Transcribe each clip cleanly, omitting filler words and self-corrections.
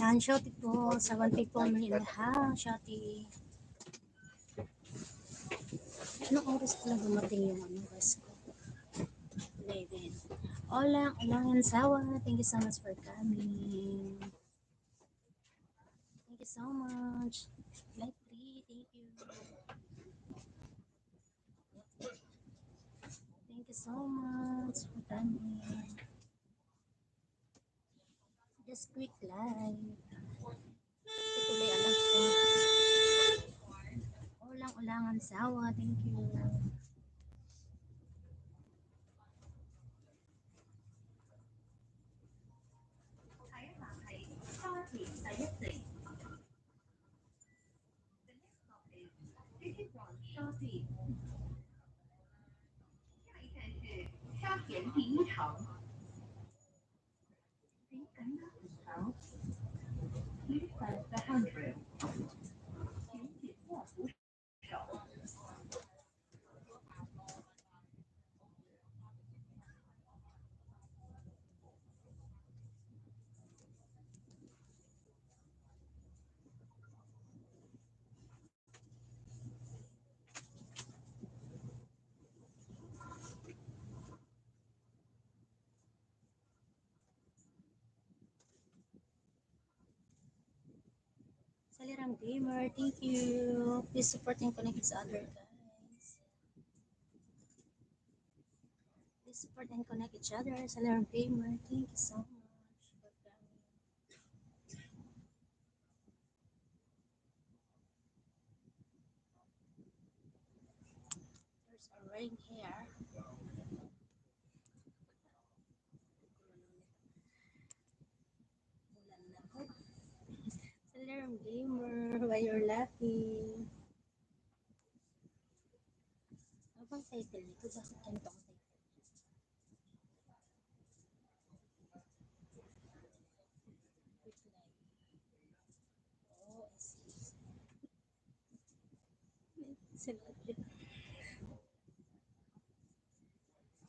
Yan, Shotty po. Sa one people in the house, Shotty. Anong oras pala dumating yung ano, guys ko? 11. Hola, Ulangan Sawa. Thank you so much for coming. Thank you so much. Light 3, thank you. Thank you so much for coming. Just quick live. Ito tuloy alam ko. Ulangan Sawa. Thank you. Saliram Gamer, thank you. Please support and connect each other, guys. Please support and connect each other. Saliram Gamer, thank you so much for coming. There's a rain here. Saliram Gamer, why you're laughing? Ano bang title nito? Bakit ganito ang title? Quick live. Oh, I see.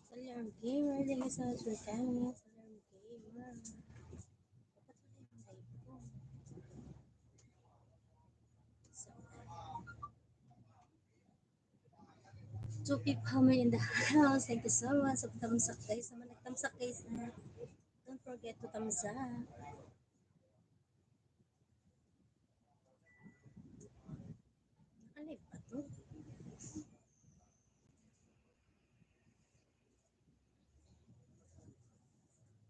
Saliram Gamer, thank you so much for coming. Saliram Gamer. Dapat wala yung live ko. So, two people in the house. Thank you so much. So, thumbs up guys. Naman nag-thumbs up guys na. Don't forget to thumbs up. Nakalive pa to?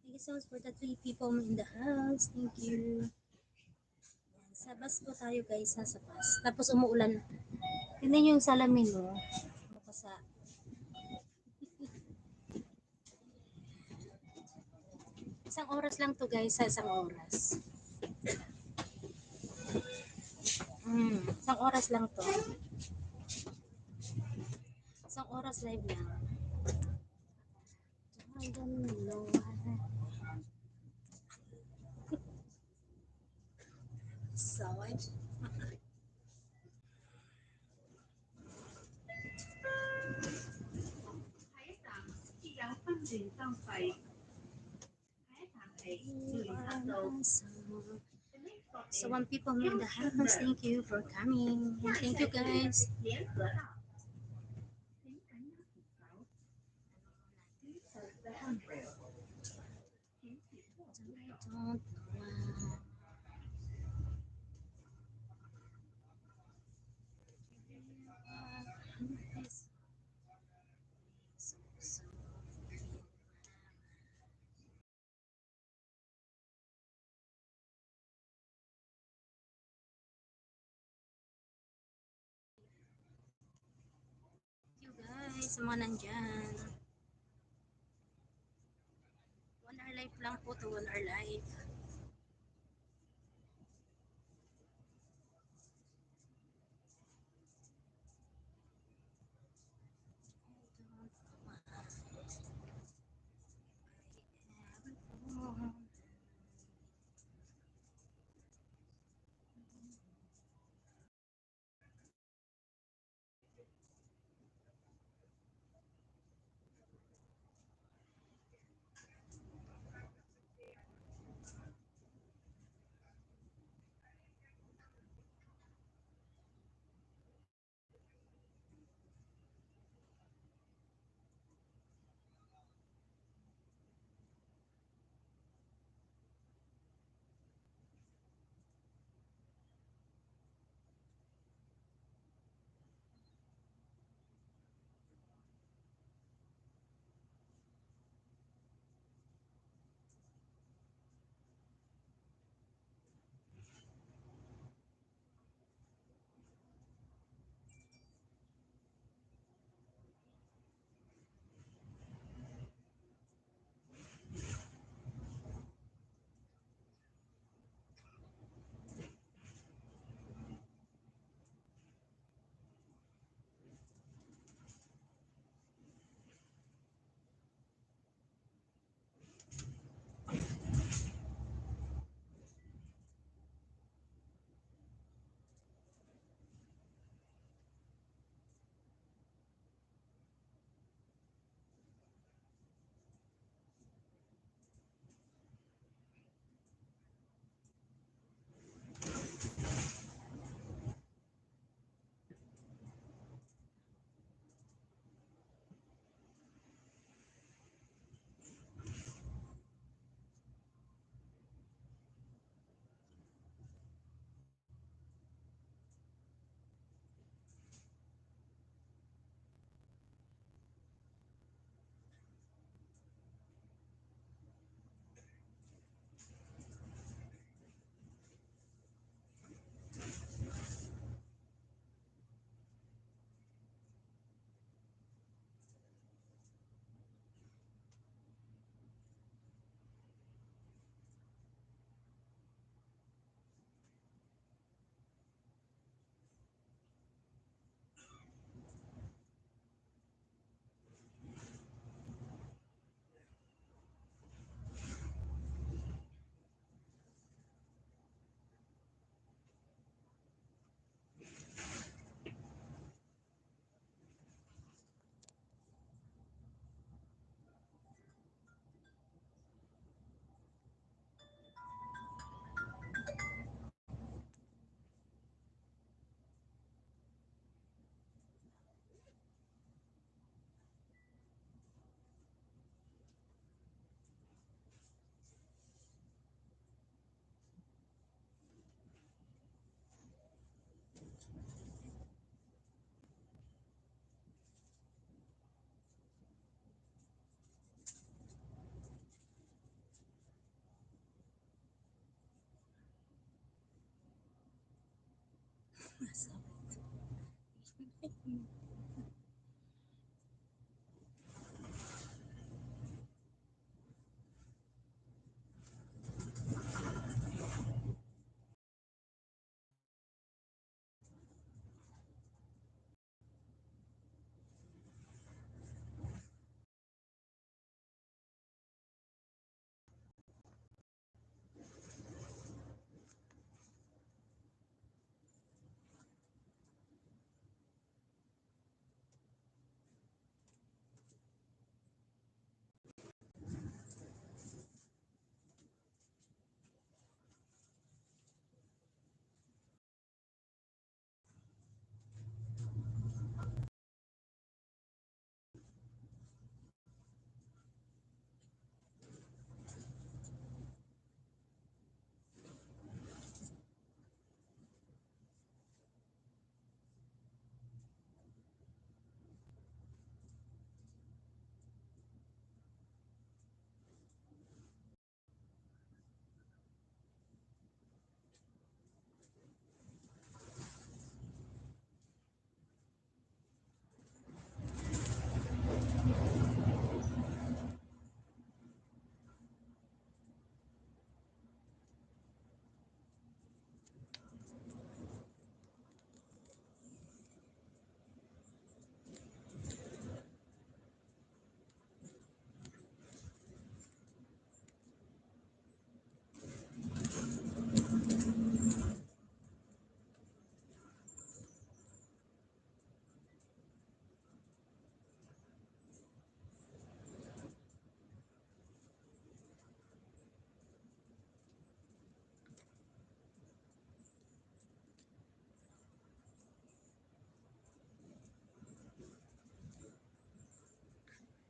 Thank you so much for the 3 people in the house. Thank you. Yan, sa bus po tayo guys, sa bus. Tapos umuulan. Tingnan nyo yung salamin mo. Bukasa. Isang oras lang to guys, sa isang oras. Isang oras lang to. Isang oras live lang. I don't know. So, 分段收費，喺一潭起聯合道。So one people in the house, thank you for coming. And thank you guys. Guys, mga nandyan. 1 hour live lang po to 1 hour live.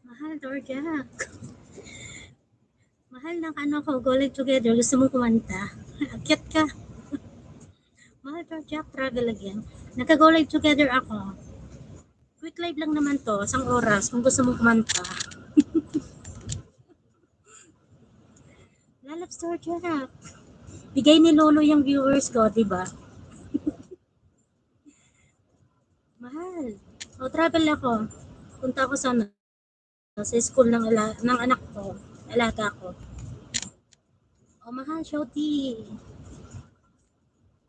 Mahal, Dorjak. Mahal ng ano ko, Go Live Together. Gusto mong kumanta? Akyat ka. Mahal, Dorjak. Travel again. Nagka-Go Live Together ako. Quick live lang naman to. Isang oras. Kung gusto mong kumanta. Lalabs, Dorjak. Bigay ni Lolo yung viewers ko, di ba? Mahal. O, travel ako. Punta ako sana sa school ng anak ko. Alaga ko. O, mahal, Shoti.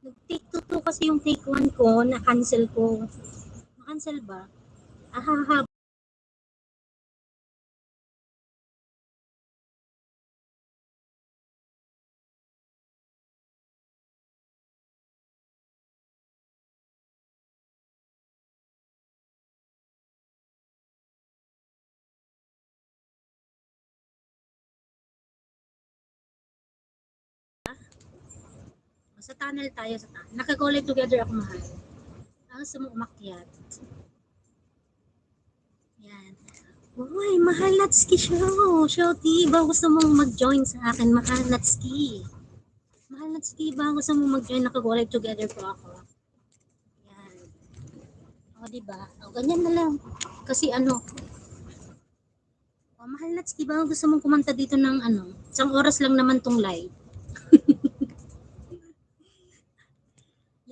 Nag-take 2 kasi yung take 1 ko, na-cancel ko. Na-cancel ba? Ahaha. Sa tunnel tayo sa tunnel. Naka-go live together ako, mahal. Gusto mo umakyat. Yan. Uy, mahal, Natsuki show. Shoti, ba gusto mong mag-join sa akin? Mahal, Natsuki. Mahal, Natsuki, ba gusto mong mag-join? Naka-go live together po ako. Yan. O, diba? O, ganyan na lang. Kasi ano, o, mahal, Natsuki, ba gusto mong kumanta dito ng ano? Isang oras lang naman tong live.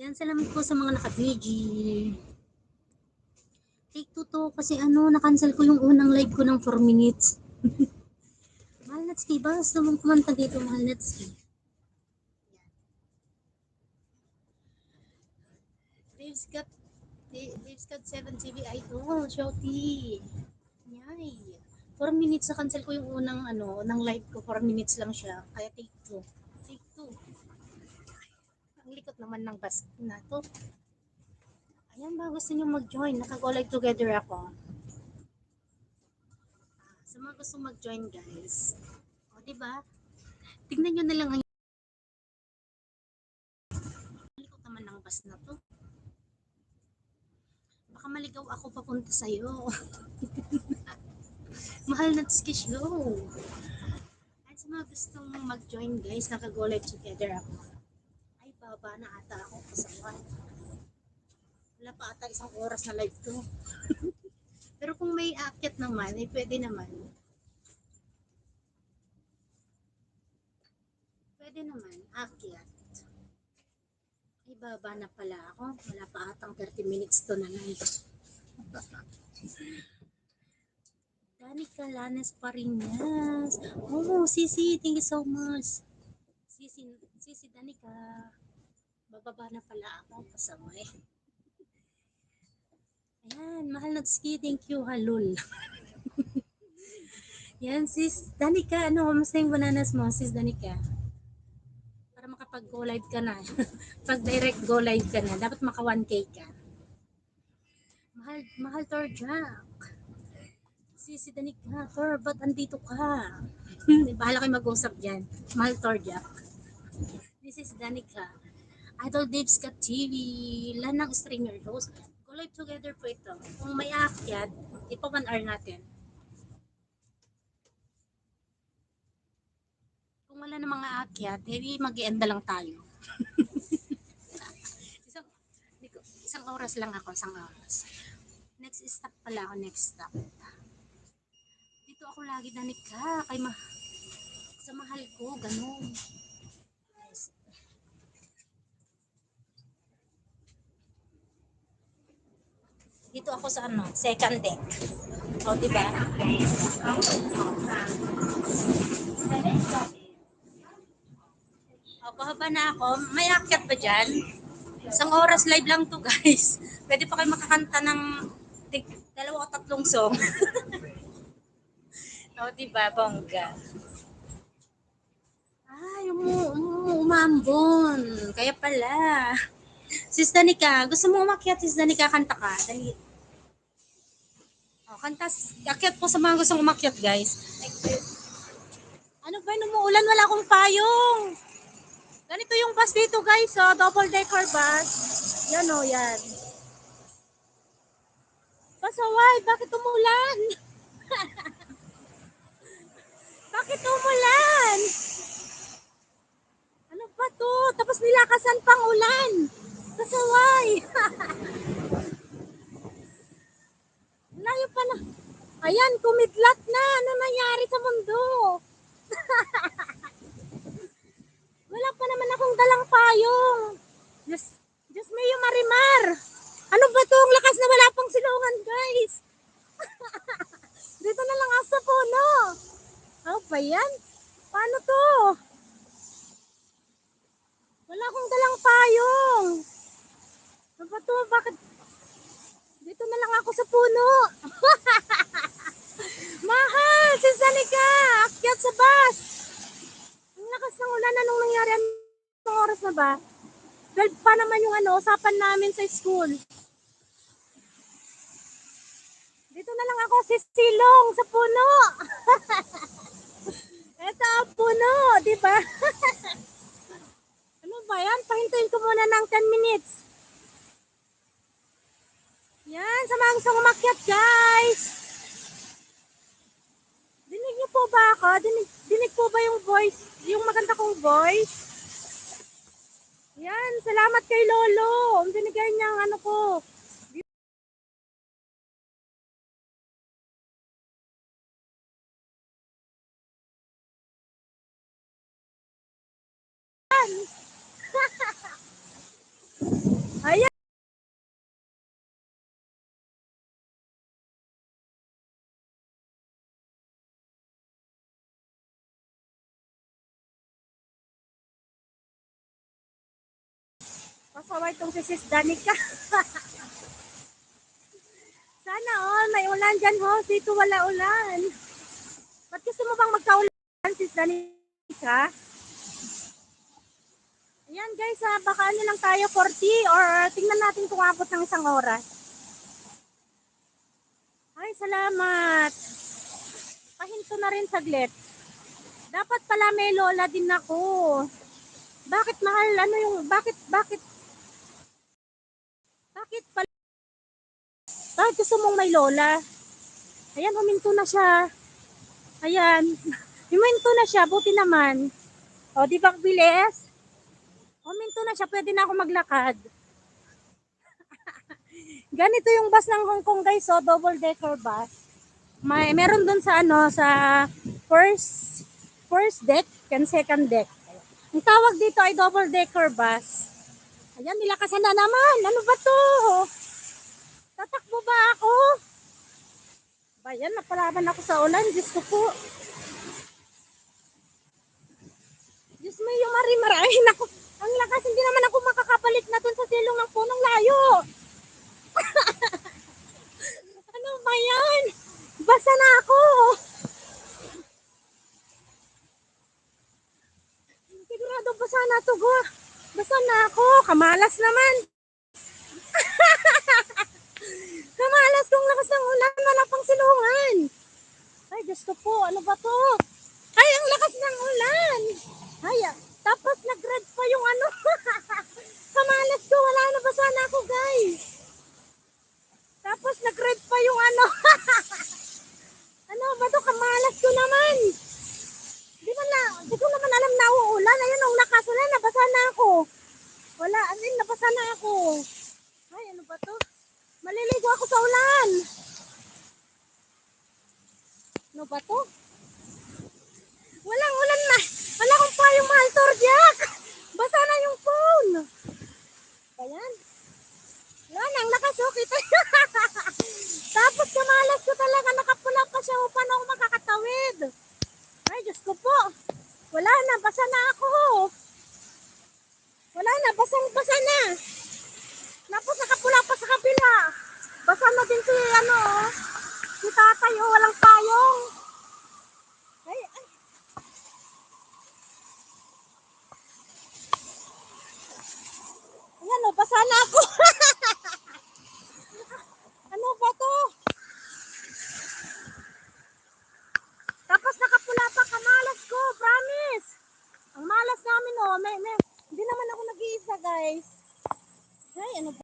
Yan, salamat po sa mga naka-BG. Take 2 to kasi ano, na-cancel ko yung unang live ko ng 4 minutes. Mahal, Natsuki, ba gusto mong kumanta dito, mahal, Natsuki? Dave's got 7 GB idol, Shouty. Yay. 4 minutes na cancel ko yung unang ano, ng live ko. 4 minutes lang siya. Kaya take 2. Take 2. Ang likot naman ng bus na to. Ayan ba, gusto niyo mag-join? Naka-go live together ako. Sa mga gusto mag-join, guys. O, diba? Tignan nyo na lang ang likot naman ng bus na to. Baka maligaw ako papunta sa'yo. Mahal na show. At sa mga gustong mag-join, guys, naka-go live together ako. Ay, baba na ata ako kasawan. Wala pa ata isang oras na live to. Pero kung may aakyat naman, eh pwede naman. Pwede naman, aakyat. Ibaba na pala ako. Wala pa atang 30 minutes to na lang. Danica Lanes Parinas. Oh, Sisi, thank you so much. Sisi Danica. Bababa na pala ako. Pasaway. Ayan, mahal na ski. Thank you, halul. Yan, sis Danica. Ano, kamusta yung bananas mo, sis Danica? Para makapag-go live ka na. Pag direct go live ka na, dapat maka 1K ka. Mahal Torjack. Si Danica, Tor, ba't andito ka? Bahala kayo mag-usap dyan. Mahal Torjack. This is Danica. Idol Dave's Cat TV. Lanang streamer host. Go live together po ito. Kung may aakyat, ipa 1 hour natin. Kung wala na mga aakyat, edi mag-i-end na lang tayo. isang oras lang ako, isang oras. Next stop pala ako, next stop. Dito ako lagi Danica, sa mahal ko, ganun. Dito ako sa ano, second deck. O, diba? O, pahaba na ako. May akyat ba dyan? Isang oras live lang to guys. Pwede pa kayo makakanta ng dalawa o tatlong song. O, diba? Bongga. Ay, umambon. Kaya pala. Sis Danica, gusto mo umakyat, Sis Danica, kanta ka. Dali. O, kanta. Akyat po sa mga gustong umakyat, guys. Ano ba, umuulan? Wala akong payong. Ganito yung bus dito, guys. Oh, double-decker bus. Yan o, yan. Pasaway, bakit umulan? Bakit umulan? Ano ba to? Tapos nilakasan pang ulan. Pasaway. Layo pa na. Ayan, kumidlat na. Ano nangyari sa mundo? Wala pa naman akong dalang payong. Diyos mayo Marimar. Ano ba to? Ang lakas na wala pang silungan, guys. Dito na lang ako sa puno. Ano ba yan? Paano to? Wala akong dalang payong. Ano ba to? Bakit? Dito na lang ako sa puno. Mahal, sis Danica. Akyat sa bus. Ang lakas ng ulan. Anong nangyari? Anong oras na ba? 12 pa naman yung usapan namin sa school. Dito na lang ako sisilong sa puno. Ito ang puno, di ba? Ano ba yan? Pahintuin ko muna ng 10 minutes. Yan, sa mga gustong umakyat, guys. Dinig niyo po ba ako? Dinig po ba yung voice, yung maganda kong voice? Yan, salamat kay Lolo. Ang binigay niya ang ano ko. Ayan. Pasaway itong si Sis Danica. Sana all, may ulan dyan ho. Dito wala ulan. Ba't gusto mo bang magkaulan, Sis Danica? Ayan guys, baka ano lang tayo 40 or tingnan natin kung abot ng isang oras. Ay, salamat. Pahinto na rin saglit. Dapat pala may lola din ako. Bakit mahal? Ano yung, bakit pala? Bakit gusto mong may lola? Ayan, huminto na siya. Ayan, huminto na siya, buti naman. O, di ba bilis? Huminto na siya, pwede na ako maglakad. Ganito yung bus ng Hong Kong guys, so double decker bus. Meron dun sa sa first deck and second deck. Ang tawag dito ay double decker bus. Ayan, nilakasan na naman. Ano ba to? Tatakbo ba ako? Bayan, napalaban ako sa ulan. Diyos ko po. Diyos mo yung marimarahin ako. Ang lakas, hindi naman ako makakapalit na dun sa silong ng punong layo. Ano ba yan? Basa na ako. Sigurado basa na to, go. Basa na ako. Kamalas naman. Kamalas kung lakas ng ulan. Wala pang silungan. Ay, Diyos ko po. Ano ba to? Ay, ang lakas ng ulan. Ay, tapos nag-red pa yung ano. Kamalas ko. Wala na. Basa na ako, guys. Tapos nag-red pa yung ano. Ano ba to? Kamalas ko naman. Di ko naman alam na uulan. Ayun, nung nakasulan, nabasa na ako. Wala, anin, nabasa na ako. Ay, ano ba to? Maliligo ako sa ulan. Ano ba to? Walang ulan na. Wala akong payong mahal, Torjak. Basa na yung phone. Ayan. Wala nang nakasukit. Tapos kamalas ko talaga. Nakapula pa siya upang ako makakatawid. Ay, Diyos ko po. Wala na, basa na ako. Wala na, basang-basa na. Tapos nakapula pa sa kabila. Basa na din si, ano, si tatay, oh, walang payong. Ay, ay. Ayan, oh, basa na ako. Ano ba to? Tapos nakapula pa, kamalas ko, promise. Ang malas namin, oh, hindi naman ako nag-iisa, guys. Ay, ano ba?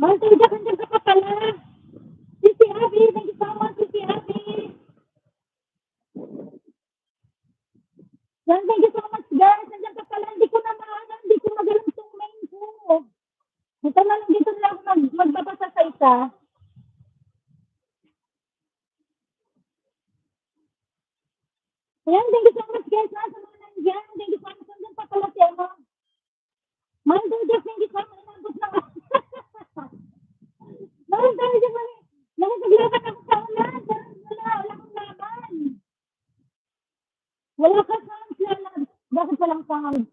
Mahal tayo dyan ka pa pala. Sisi Abby, thank you so much, Sisi Abby. Yan, thank you so much, guys. Nandiyan ka pala. Hindi ko na maano, hindi ko magalang itong main ko. Ito na lang, dito na ako magbabasa sa isa. Ayan, thank you so much, guys. Nasa mga nandiyan. Thank you so much. Nandiyan pa pala si ano. Mahal tayo dyan, thank you so much. Nabot na ako. Mahal tayo dyan, mahal. Nakipaglaban ako sa ulan. Wala akong laban. Wala ka sound, Lala. Bakit walang sound?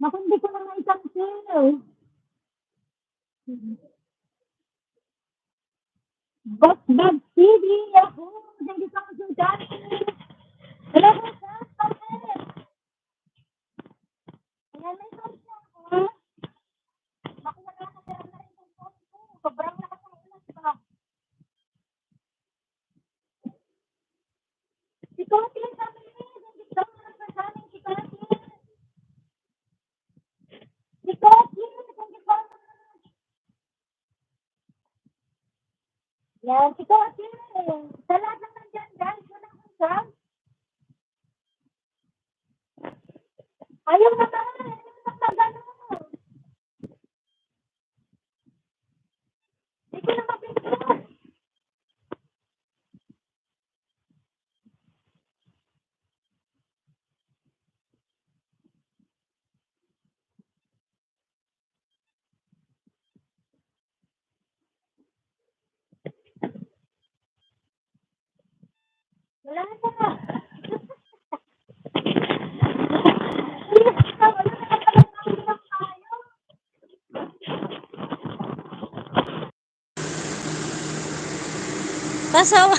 Naku, hindi ko na maitansil. Bag TV, ako. Thank you so much, Johnny. Hello, sir. Ayan, may sound siya ako. Naku, wala na rin yung sound ko. Sobrang lakas ng ulan pa. Si Kotin, sabi niya, thank you so much for coming, si Kotin. Si Kotin, thank you so much. Yan, si Kotin. Sa lahat ng nandyan, guys, wala akong sound. Ayaw na ba? Ayaw na ba? Hindi ko na mapinto. Wala na. Pasawa.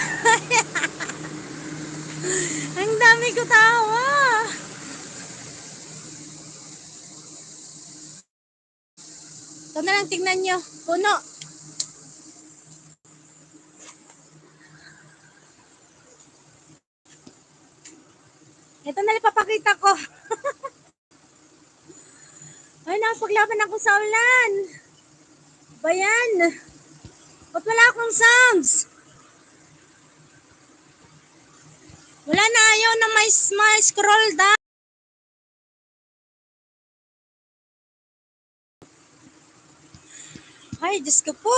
Ang dami ko tawa. Ito na lang, tingnan nyo. Puno. Ito na lang papakita ko. Ay, nakapaglaban ako sa ulan. Bayan. Ba't wala akong sounds? Wala na, ayaw na may scroll down. Ay, Diyos ko po.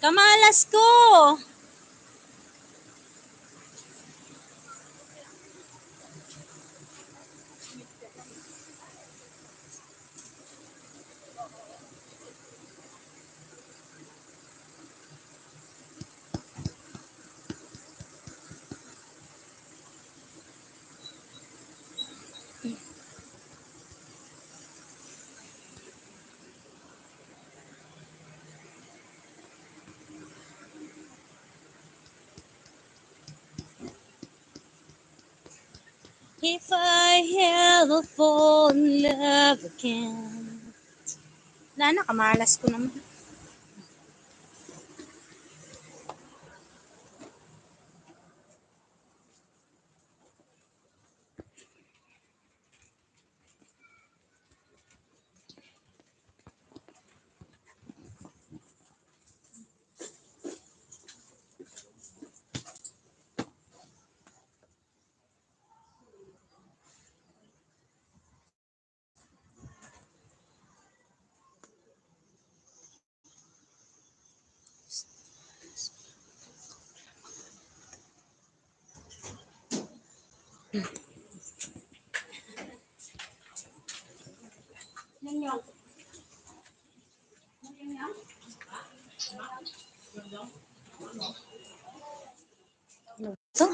Kamalas ko. If I ever fall in love again. Wala na, kamalas ko naman. Ito.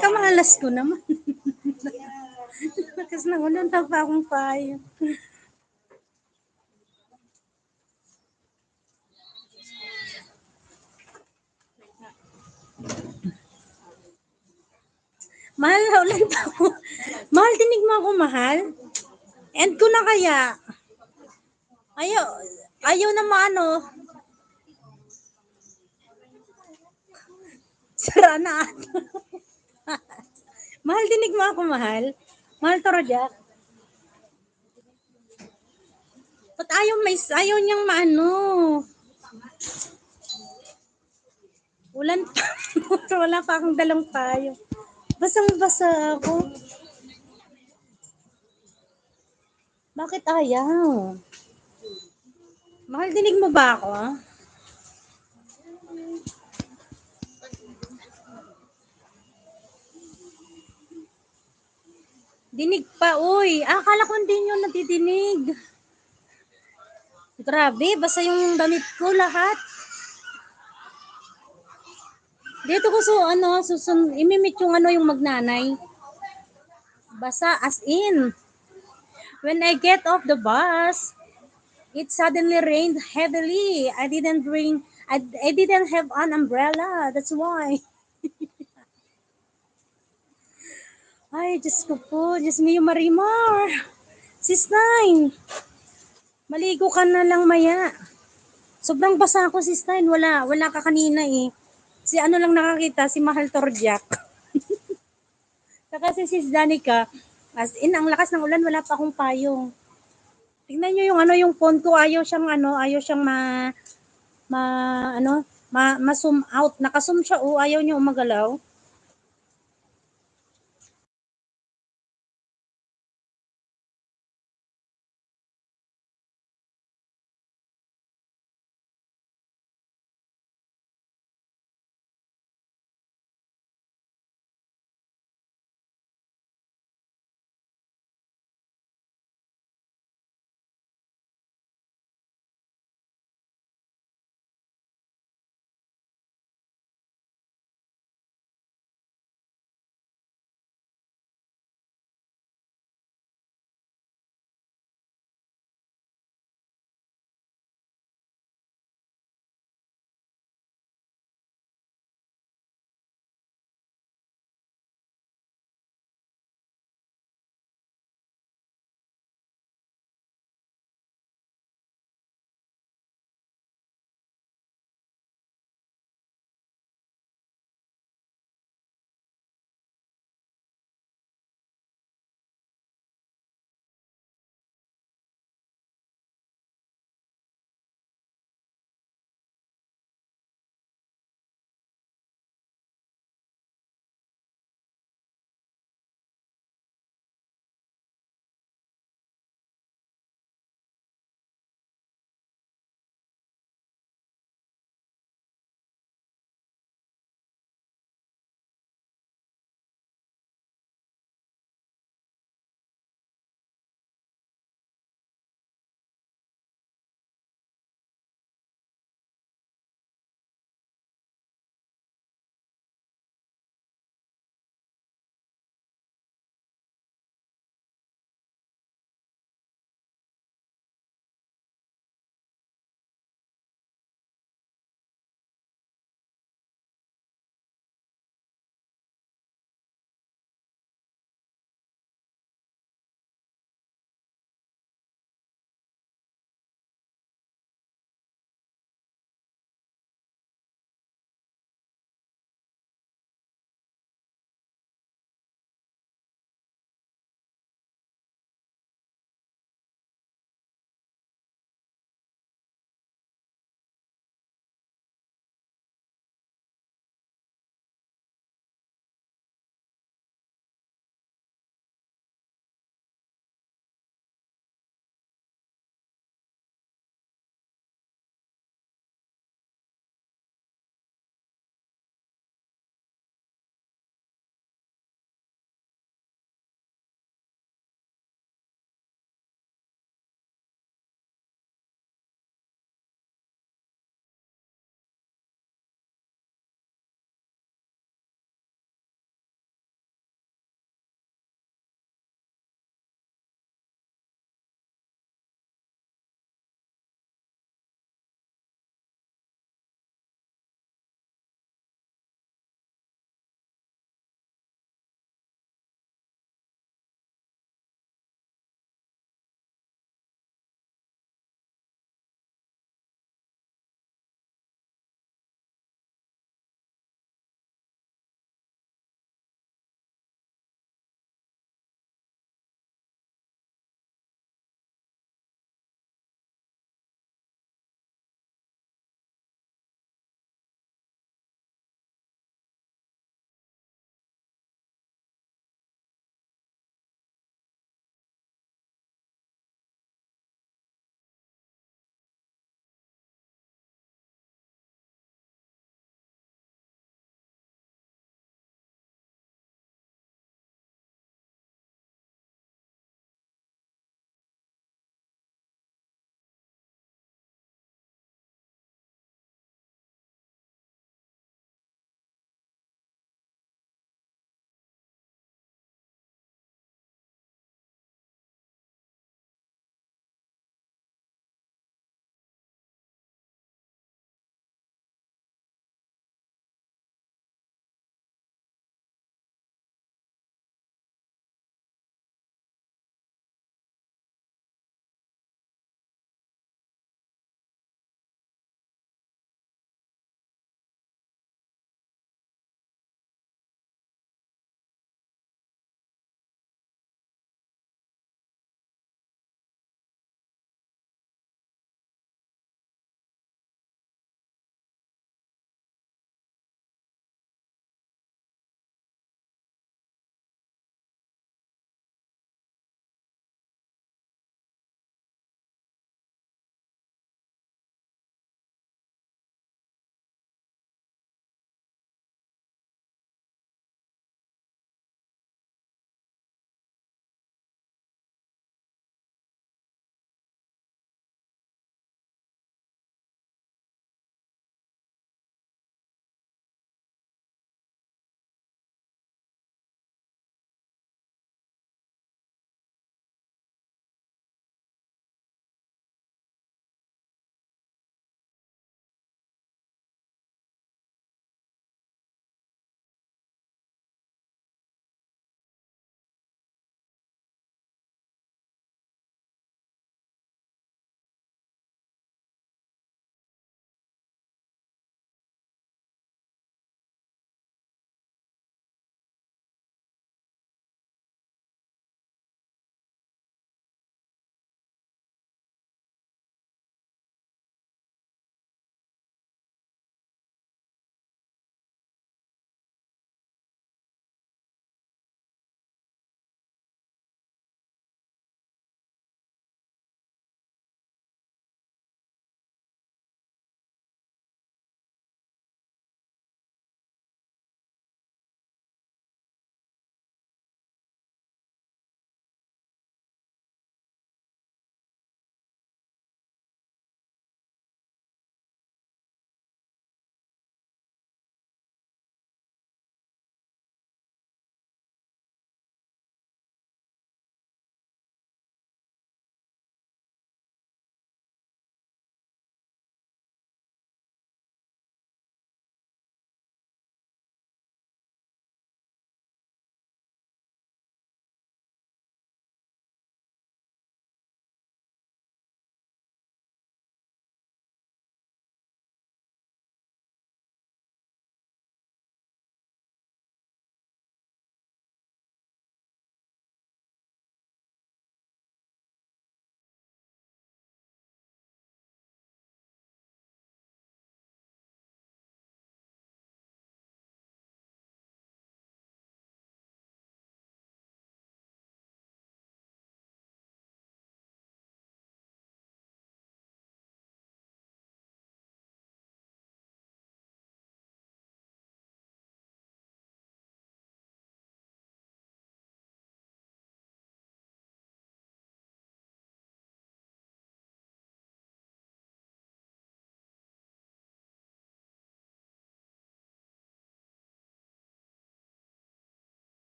Kamalas ko naman. Lakas na ulan, pa akong payo. Mahal na ulan pa ako. Mahal, tinig mo ako, mahal. End ko na kaya. Ayaw na maano. Sara na. Mahal, dinig mo ako, mahal. Mahal Torojak. Ba't ayaw niyang maano? Ulan pa. Wala pa akong dalang payo. Basang-basa ako. Bakit ayaw? Mahal, dinig mo ba ako? Dinig pa, uy. Akala ko hindi nyo nadidinig. Grabe, basta yung damit ko lahat. Dito ko imimit yung yung magnanay. Basa as in. When I get off the bus, it suddenly rained heavily. I didn't have an umbrella. That's why. Ay, Diyos ko po. Diyos mio Marimar. Sis Nine, maligo ka na lang maya. Sobrang basa ako, Sis Nine. Wala ka kanina eh. Si ano lang nakakita, si Mahal Torjak. Saka si Sis Danica, as in, ang lakas ng ulan, wala pa akong payong. Tingnan nyo yung phone ko, ayaw siyang ma zoom out. Naka-zoom siya, ayaw niya umagalaw.